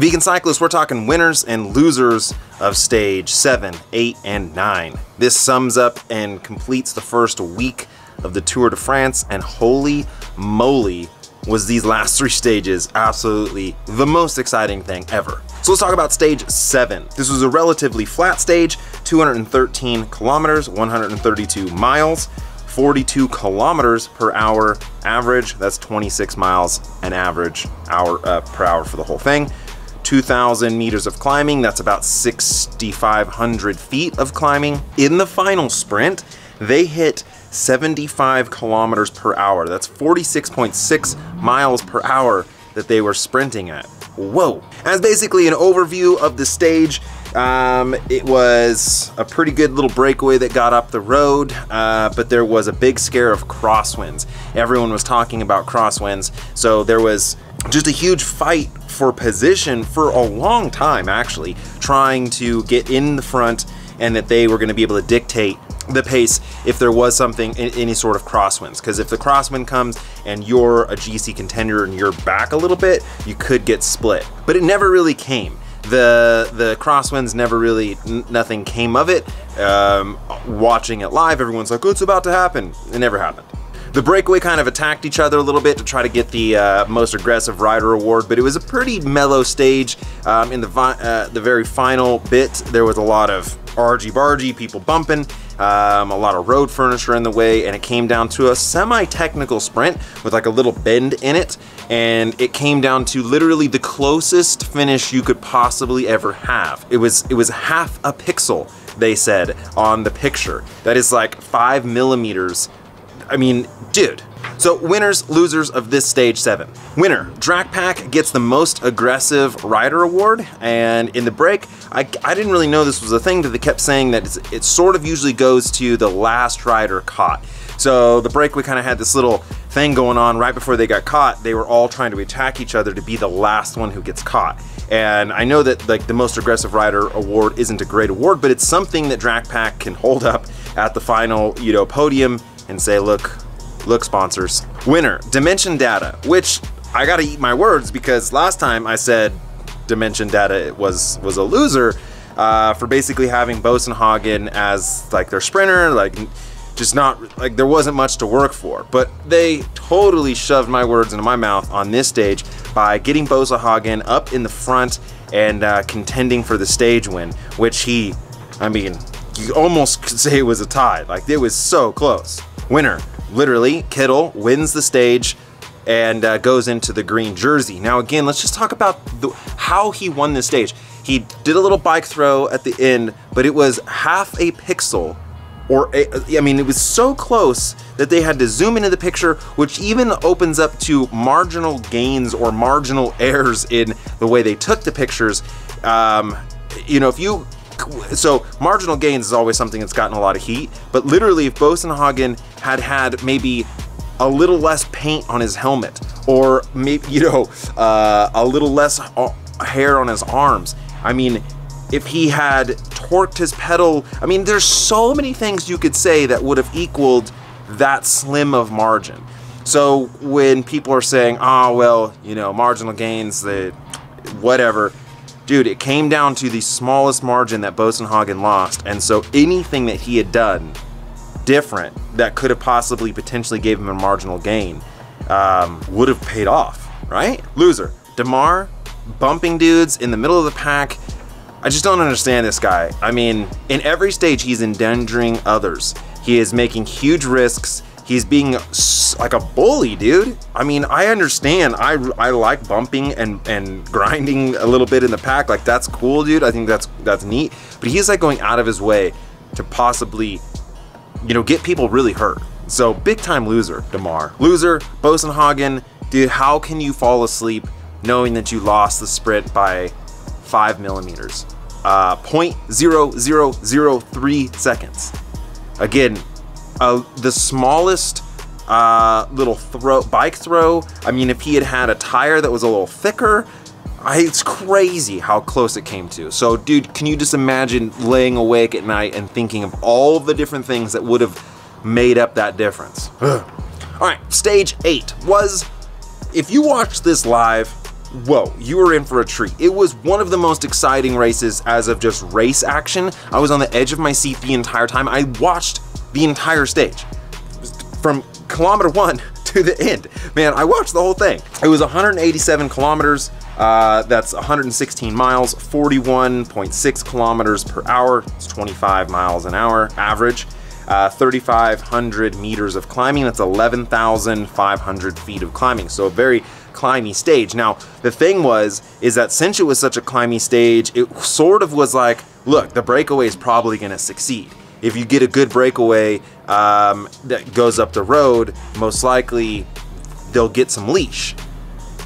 Vegan cyclists, we're talking winners and losers of stage 7, 8, and 9. This sums up and completes the first week of the Tour de France, and holy moly, was these last 3 stages absolutely the most exciting thing ever. So let's talk about stage 7. This was a relatively flat stage, 213 kilometers, 132 miles, 42 kilometers per hour average. That's 26 miles an average per hour for the whole thing. 2,000 meters of climbing, that's about 6,500 feet of climbing. In the final sprint, they hit 75 kilometers per hour. That's 46.6 miles per hour that they were sprinting at. Whoa. As basically an overview of the stage, it was a pretty good little breakaway that got up the road, but there was a big scare of crosswinds. Everyone was talking about crosswinds, so there was just a huge fight for position for a long time, actually, trying to get in the front, and that they were going to be able to dictate the pace if there was something, any sort of crosswinds. Because if the crosswind comes and you're a GC contender and you're back a little bit, you could get split. But it never really came. The crosswinds never really, nothing came of it. Watching it live, everyone's like, oh, it's about to happen. It never happened. The breakaway kind of attacked each other a little bit to try to get the most aggressive rider award, but it was a pretty mellow stage. In the very final bit, there was a lot of argy-bargy, people bumping, a lot of road furniture in the way, and it came down to a semi-technical sprint with like a little bend in it, and it came down to literally the closest finish you could possibly ever have. It was half a pixel, they said, on the picture. That is like 5 millimeters. I mean, dude. So winners, losers of this stage 7. Winner, Drakpak gets the most aggressive rider award, and in the break, I didn't really know this was a thing, but they kept saying that it sort of usually goes to the last rider caught. So the breakaway kind of had this little thing going on right before they got caught. They were all trying to attack each other to be the last one who gets caught. And I know that like the most aggressive rider award isn't a great award, but it's something that Drakpak can hold up at the final, podium and say, look sponsors. Winner, Dimension Data, which I gotta eat my words because last time I said Dimension Data was a loser for basically having Bosenhagen as like their sprinter, like just not, like there wasn't much to work for. But they totally shoved my words into my mouth on this stage by getting Bosenhagen up in the front and contending for the stage win, which you almost could say it was a tie. Like it was so close. Winner, literally, Kittel wins the stage and goes into the green jersey. Now again, let's just talk about how he won this stage. He did a little bike throw at the end, but it was half a pixel, it was so close that they had to zoom into the picture, which even opens up to marginal gains or marginal errors in the way they took the pictures. So marginal gains is always something that's gotten a lot of heat, but literally if Bosenhagen had maybe a little less paint on his helmet, or maybe, a little less hair on his arms, if he had torqued his pedal, there's so many things you could say that would have equaled that slim of margin. So when people are saying, oh, well, marginal gains, whatever, dude, it came down to the smallest margin that Bosenhagen lost, and so anything that he had done different that could have possibly potentially gave him a marginal gain would have paid off, right? Loser, Demar, bumping dudes in the middle of the pack. I just don't understand this guy. In every stage he's endangering others. He is making huge risks. He's being like a bully, dude. I understand. I like bumping and grinding a little bit in the pack. Like, that's cool, dude. I think that's neat. But he's like going out of his way to possibly, get people really hurt. So big time loser, Demar. Loser, Bosenhagen. Dude, how can you fall asleep knowing that you lost the sprint by 5 millimeters? 0.0003 seconds. Again, the smallest little bike throw. If he had a tire that was a little thicker, it's crazy how close it came to. So dude, can you just imagine laying awake at night and thinking of all the different things that would have made up that difference? All right, stage 8 was, if you watched this live, whoa, you were in for a treat. It was one of the most exciting races as of just race action. I was on the edge of my seat the entire time. I watched the entire stage from kilometer 1 to the end. Man, I watched the whole thing. It was 187 kilometers. That's 116 miles, 41.6 kilometers per hour. It's 25 miles an hour average. 3,500 meters of climbing. That's 11,500 feet of climbing. So a very climby stage. Now, the thing is that since it was such a climby stage, it sort of was like, look, the breakaway is probably going to succeed. If you get a good breakaway that goes up the road, most likely they'll get some leash.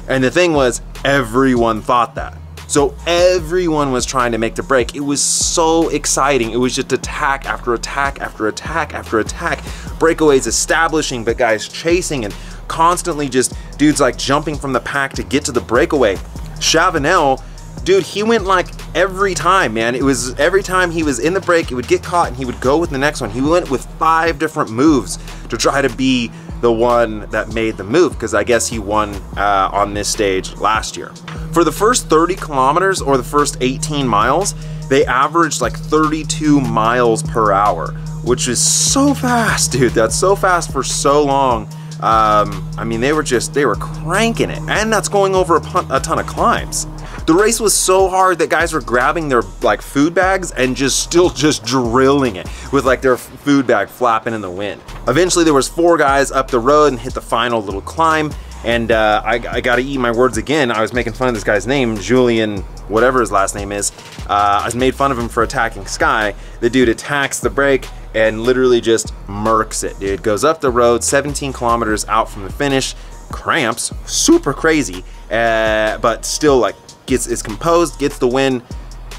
And the thing was, everyone thought that. So everyone was trying to make the break. It was so exciting. It was just attack after attack after attack after attack. Breakaways establishing, but guys chasing, and constantly just dudes like jumping from the pack to get to the breakaway. Chavanel, dude, he went like every time, man. It was every time he was in the break, it would get caught and he would go with the next one. He went with 5 different moves to try to be the one that made the move, because I guess he won on this stage last year. For the first 30 kilometers or the first 18 miles, they averaged like 32 miles per hour, which is so fast, dude. That's so fast for so long. I mean, they were cranking it, and that's going over a ton of climbs. The race was so hard that guys were grabbing their like food bags and still drilling it with like their food bag flapping in the wind. Eventually there was 4 guys up the road and hit the final little climb, and I gotta eat my words again. I was making fun of this guy's name, Julian, whatever his last name is. I made fun of him for attacking Sky. The dude attacks the break and literally just murks it, dude. Goes up the road, 17 kilometers out from the finish, cramps, super crazy, but still like is composed, gets the win.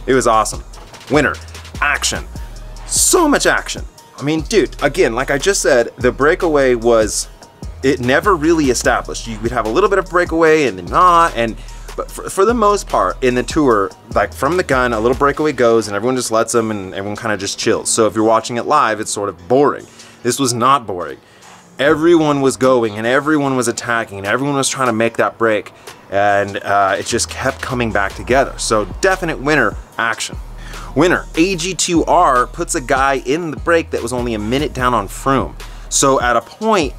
It was awesome. Winner, action, so much action. I mean, dude, again, like I just said, the breakaway it never really established. You would have a little bit of breakaway and then not, but for the most part in the tour, like from the gun, a little breakaway goes and everyone just lets them and everyone kind of just chills. So if you're watching it live, it's sort of boring. This was not boring. Everyone was going and everyone was attacking and everyone was trying to make that break, and it just kept coming back together. So definite winner, action. Winner, AG2R puts a guy in the break that was only a minute down on Froome. So at a point,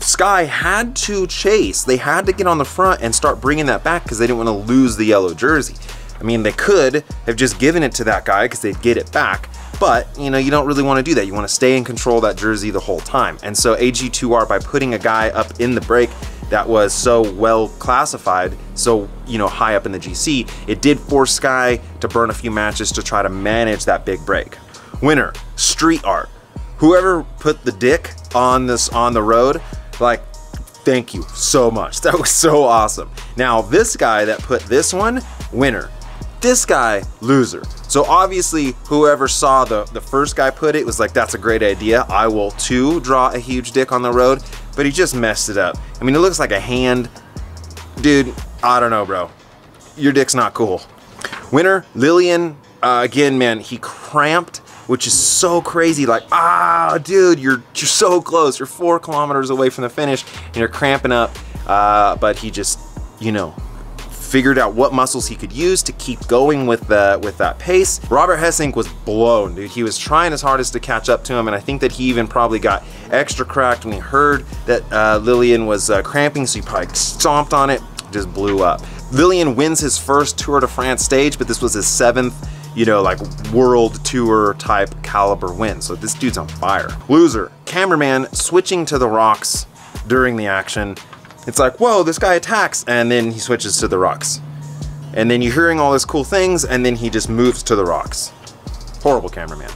Sky had to chase. They had to get on the front and start bringing that back because they didn't want to lose the yellow jersey. I mean, they could have just given it to that guy because they'd get it back, but you know, you don't really want to do that. You want to stay in control of that jersey the whole time. And so AG2R, by putting a guy up in the break that was so well classified, so you know, high up in the GC, it did force Sky to burn a few matches to try to manage that big break. Winner, street art. Whoever put the dick on the road, like, thank you so much. That was so awesome. Now this guy that put this one, winner. This guy, loser. So obviously whoever saw the first guy put it was like, that's a great idea. I will too draw a huge dick on the road, but he just messed it up. I mean, it looks like a hand. Dude, I don't know, bro. Your dick's not cool. Winner, Lillian. Again, man, he cramped, which is so crazy. Like, dude, you're so close. You're 4 kilometers away from the finish and you're cramping up. But he just, you know, figured out what muscles he could use to keep going with that pace. Robert Hessink was blown, dude. He was trying his hardest to catch up to him, and I think that he even probably got extra cracked when he heard that Lillian was cramping, so he probably stomped on it, just blew up. Lillian wins his first Tour de France stage, but this was his 7th, you know, like world tour type caliber win. So this dude's on fire. Loser, cameraman switching to the rocks during the action. It's like, whoa, this guy attacks, and then he switches to the rocks. And then you're hearing all these cool things, and then he just moves to the rocks. Horrible cameraman.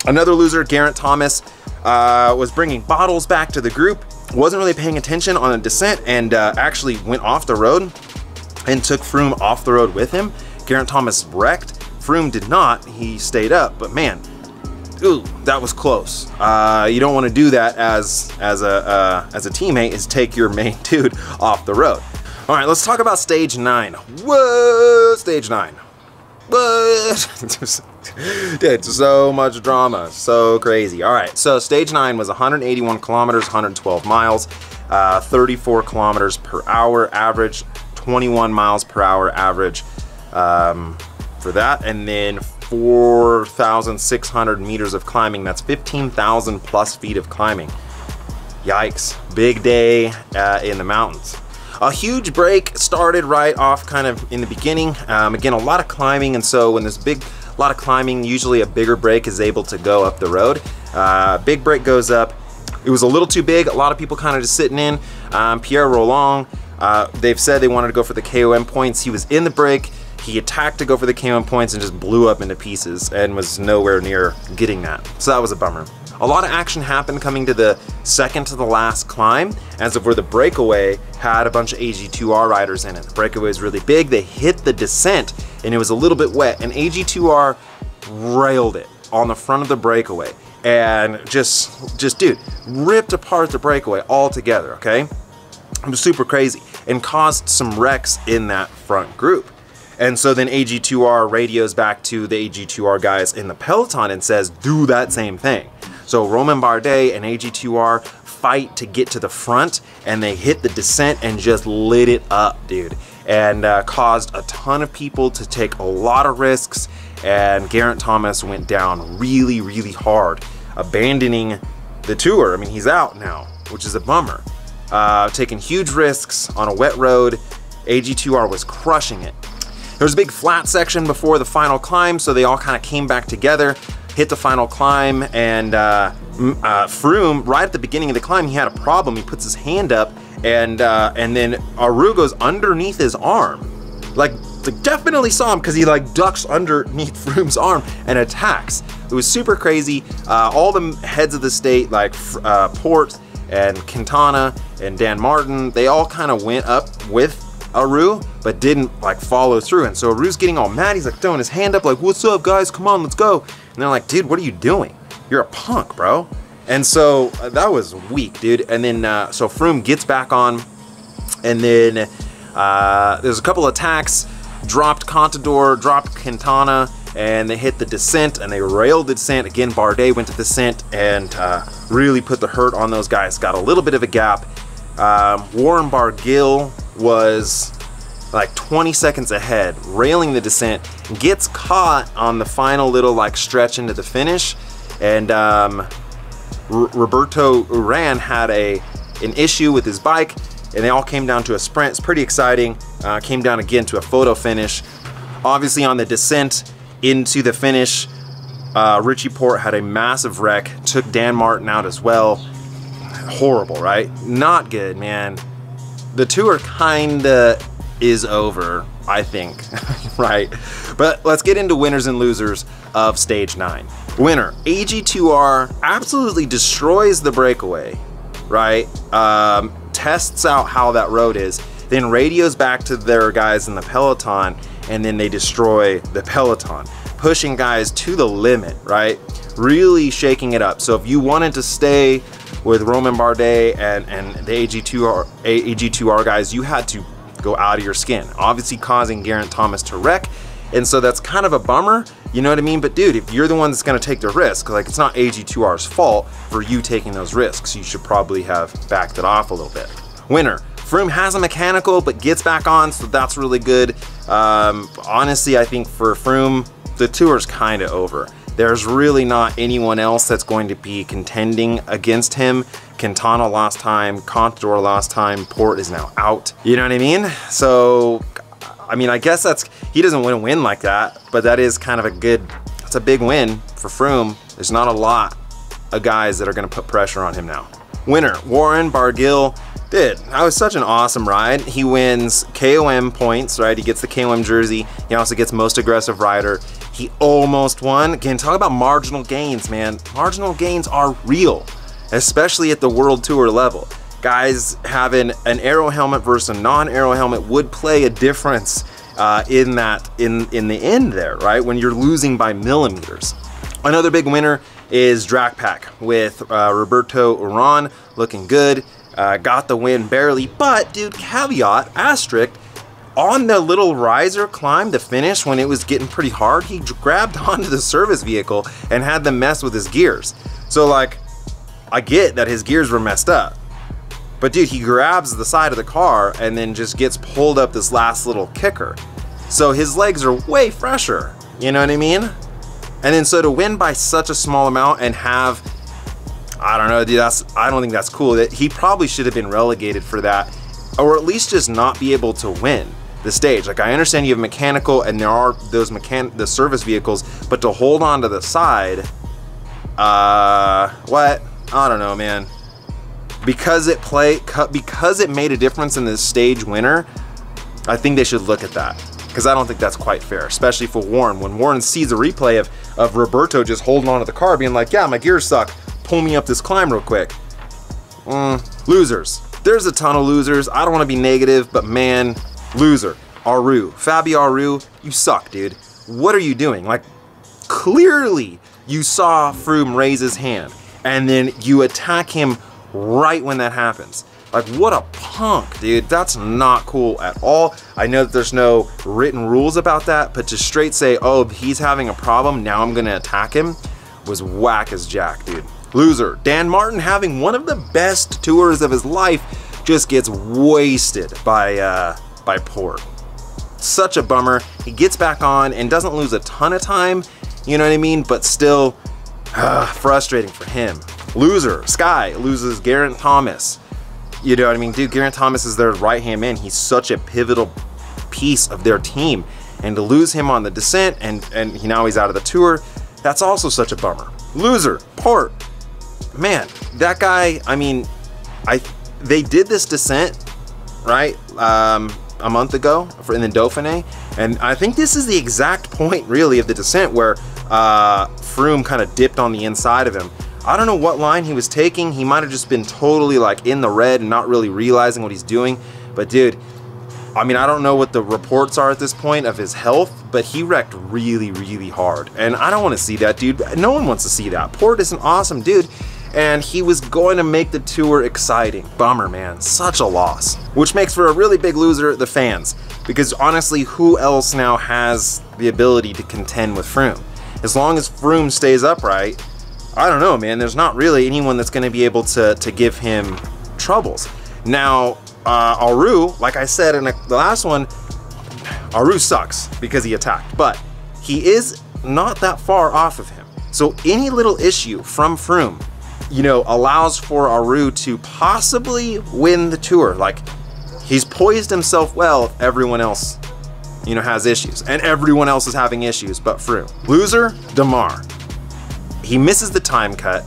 Another loser, Geraint Thomas, was bringing bottles back to the group, wasn't really paying attention on a descent, and actually went off the road and took Froome off the road with him. Geraint Thomas wrecked. Froome did not. He stayed up, but man, ooh, that was close. You don't want to do that as a teammate, is take your main dude off the road. All right, let's talk about stage 9. Whoa, stage 9. What? Dude, so much drama, so crazy. All right, so stage 9 was 181 kilometers, 112 miles, 34 kilometers per hour average, 21 miles per hour average for that. And then 4,600 meters of climbing. That's 15,000 plus feet of climbing. Yikes, big day in the mountains. A huge break started right off kind of in the beginning. Again, a lot of climbing, and so when there's a lot of climbing, usually a bigger break is able to go up the road. Big break goes up. It was a little too big. A lot of people kind of just sitting in. Pierre Rolland, they've said they wanted to go for the KOM points. He was in the break. He attacked to go for the KOM points and just blew up into pieces and was nowhere near getting that. So that was a bummer. A lot of action happened coming to the second to the last climb, as of where the breakaway had a bunch of AG2R riders in it. The breakaway was really big. They hit the descent and it was a little bit wet, and AG2R railed it on the front of the breakaway and just dude, ripped apart the breakaway altogether, okay? It was super crazy and caused some wrecks in that front group. And so then AG2R radios back to the AG2R guys in the peloton and says, do that same thing. So Romain Bardet and AG2R fight to get to the front, and they hit the descent and just lit it up, dude. And caused a ton of people to take a lot of risks, and Geraint Thomas went down really, really hard, abandoning the tour. I mean, he's out now, which is a bummer. Taking huge risks on a wet road. AG2R was crushing it. There was a big flat section before the final climb, so they all kind of came back together, hit the final climb, and Froome, right at the beginning of the climb, he had a problem. He puts his hand up, and then Aru goes underneath his arm. Like definitely saw him, because he like ducks underneath Froome's arm and attacks. It was super crazy. All the heads of the state, like Porte and Quintana and Dan Martin, they all kind of went up with Aru, but didn't like follow through. And so Aru's getting all mad. He's like throwing his hand up like, what's up guys, come on, let's go. And they're like, dude, what are you doing? You're a punk, bro. And so that was weak, dude. And then so Froome gets back on, and then there's a couple attacks, dropped Contador, dropped Quintana, and they hit the descent and they railed the descent. Again, Bardet went to the descent and really put the hurt on those guys. Got a little bit of a gap. Warren Barguil was like 20 seconds ahead, railing the descent, gets caught on the final little like stretch into the finish, and Roberto Uran had an issue with his bike, and they all came down to a sprint. It's pretty exciting. Came down again to a photo finish. Obviously on the descent into the finish, Richie Porte had a massive wreck, took Dan Martin out as well. Horrible, right? Not good, man. The tour kinda is over, I think, right? But let's get into winners and losers of stage 9. Winner, AG2R absolutely destroys the breakaway, right? Tests out how that road is, then radios back to their guys in the peloton, and then they destroy the peloton, pushing guys to the limit, right? Really shaking it up. So if you wanted to stay with Romain Bardet and the AG2R guys, you had to go out of your skin, obviously causing Geraint Thomas to wreck. And so that's kind of a bummer, you know what I mean? But dude, if you're the one that's gonna take the risk, like it's not AG2R's fault for you taking those risks. You should probably have backed it off a little bit. Winner, Froome has a mechanical but gets back on, so that's really good. Honestly, I think for Froome, the tour's kind of over. There's really not anyone else that's going to be contending against him. Quintana last time, Contador last time, Porte is now out. You know what I mean? So, I mean, I guess he doesn't want to win like that, but that is kind of it's a big win for Froome. There's not a lot of guys that are going to put pressure on him now. Winner, Warren Barguil. Dude, that was such an awesome ride. He wins KOM points, right? He gets the KOM jersey. He also gets most aggressive rider. He almost won. Again, talk about marginal gains, man. Marginal gains are real, especially at the World Tour level. Guys having an aero helmet versus a non-aero helmet would play a difference in the end there, right? When you're losing by millimeters. Another big winner is Drakpak with Roberto Uran looking good. Got the win barely, but dude, caveat, asterisk, on the little riser climb, the finish, when it was getting pretty hard, he grabbed onto the service vehicle and had them mess with his gears. So like, I get that his gears were messed up, But dude, he grabs the side of the car and then just gets pulled up this last little kicker. So his legs are way fresher, you know what I mean? And then so to win by such a small amount and have, I don't know, dude, I don't think that's cool. That he probably should have been relegated for that, or at least just not be able to win the stage. Like, I understand you have mechanical and there are those the service vehicles, but to hold on to the side, what? I don't know, man. Because it made a difference in the stage winner, I think they should look at that. Because I don't think that's quite fair, especially for Warren. When Warren sees a replay of Roberto just holding on to the car, being like, yeah, my gears suck, pull me up this climb real quick. Losers. There's a ton of losers. I don't want to be negative, but man, loser. Fabio Aru, you suck, dude. What are you doing? Like, clearly you saw Froome raise his hand, and then you attack him right when that happens. Like, what a punk, dude. That's not cool at all. I know that there's no written rules about that, but to straight say, oh, he's having a problem, now I'm gonna attack him, was whack as jack, dude. Loser. Dan Martin, having one of the best tours of his life, just gets wasted by Porte. Such a bummer. He gets back on and doesn't lose a ton of time, you know what I mean? But still, frustrating for him. Loser. Sky loses Geraint Thomas. You know what I mean? Dude, Geraint Thomas is their right-hand man. He's such a pivotal piece of their team. And to lose him on the descent and now he's out of the tour, that's also such a bummer. Loser. Porte. Man, that guy, I mean, they did this descent, right? A month ago in the Dauphiné. And I think this is the exact point, really, of the descent where Froome kind of dipped on the inside of him. I don't know what line he was taking. He might have just been totally like in the red and not really realizing what he's doing. But dude, I mean, I don't know what the reports are at this point of his health, but he wrecked really, really hard. And I don't want to see that, dude. No one wants to see that. Porte is an awesome dude, and he was going to make the tour exciting. Bummer, man. Such a loss. Which makes for a really big loser, the fans. Because honestly, who else now has the ability to contend with Froome? As long as Froome stays upright, I don't know, man. There's not really anyone that's going to be able to give him troubles. Now, Aru, like I said in the last one, Aru sucks because he attacked, but he is not that far off of him. So any little issue from Froome, you know, allows for Aru to possibly win the tour. Like, he's poised himself well if everyone else, you know, has issues, and everyone else is having issues but Froome. Loser, Démare. He misses the time cut,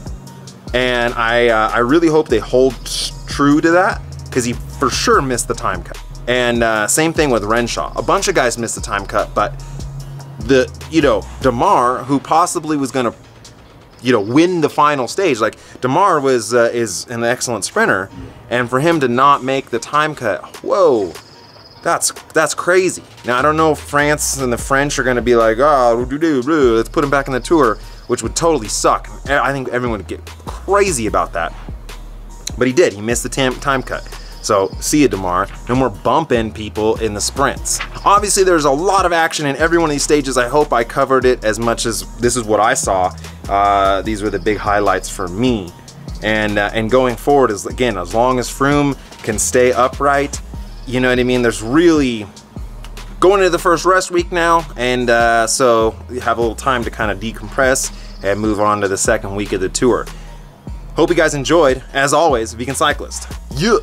and I really hope they hold true to that, because he for sure missed the time cut. And same thing with Renshaw. A bunch of guys missed the time cut, but Démare, who possibly was going to, win the final stage. Like, Démare is an excellent sprinter, and for him to not make the time cut, whoa, that's crazy. Now, I don't know if France and the French are going to be like, oh, let's put him back in the tour, which would totally suck. I think everyone would get crazy about that. But he did. He missed the time cut. So, see you, Démare. No more bumping people in the sprints. Obviously, there's a lot of action in every one of these stages. I hope I covered it as much as this is what I saw. These were the big highlights for me. And going forward, is again, as long as Froome can stay upright, you know what I mean? There's really going into the first rest week now, and so you have a little time to kind of decompress and move on to the second week of the tour. Hope you guys enjoyed. As always, Vegan Cyclist. Yeah.